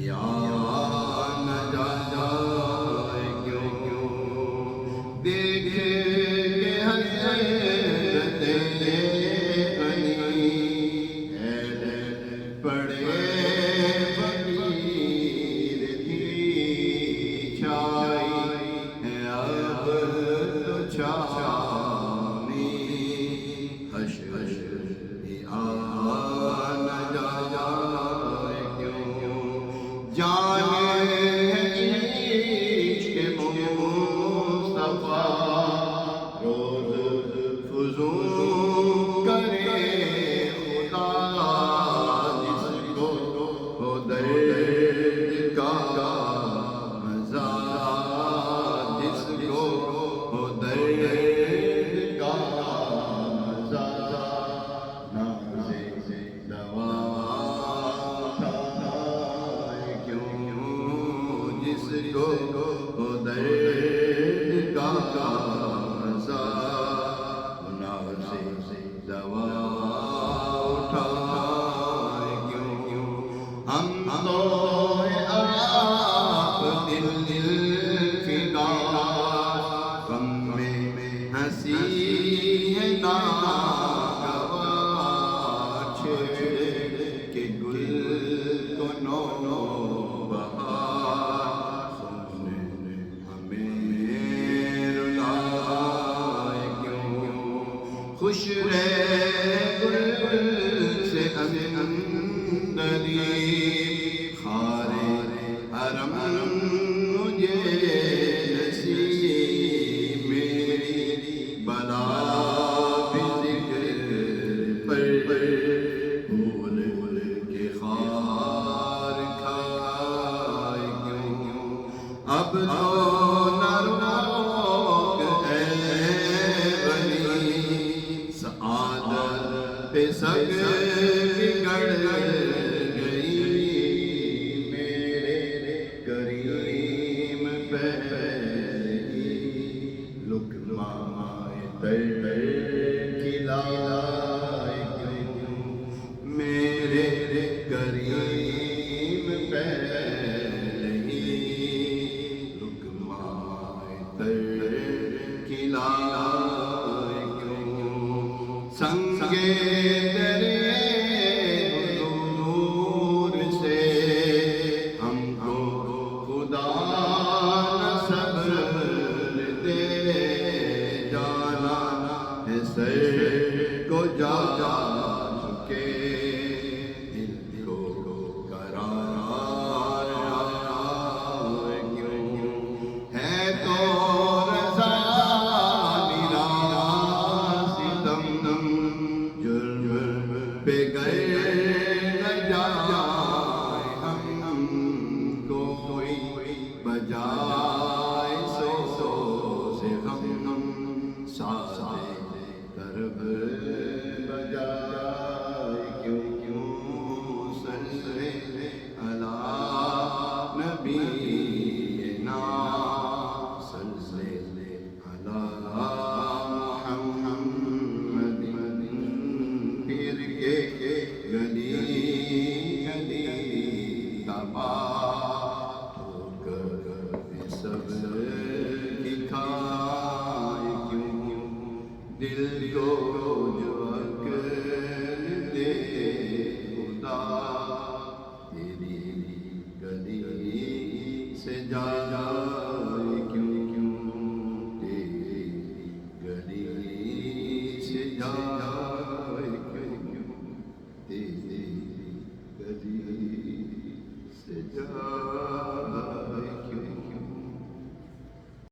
یا نہ جائے کیوں خوش رہ گل سے اندری خارے حرم مجھے نصیب میری بلا بھی ذکر پر بھول کے خار کھائے کیوں اب تو نہ روک اے بنی سعادت پہ سگ بگڑ گئی میرے کریم پہلی لقمہ تر کھلائے کیوں میرے کریم پہلی لقمہ تر کھلائے کیوں سنگے درے حضور سے ہم کو خدا نہ صبر دے جانا ہے سر کو جا چکے دل کو قرار کیوں ہے تو رضا میرا ستم جرم پہ گئے نہ جائے ہم کو کوئی بجائے سو سے ہم سارے طرف بجائے کیوں صلی علی نبینا صلی علی محمد پھر کے گلی گلی تباہ ہو کر سب کی کھائے کیوں دل کو جو عقل دے خدا تیری گلی سے جائے کیوں تیری گلی سے جائے کیوں تیری گلی سے جائے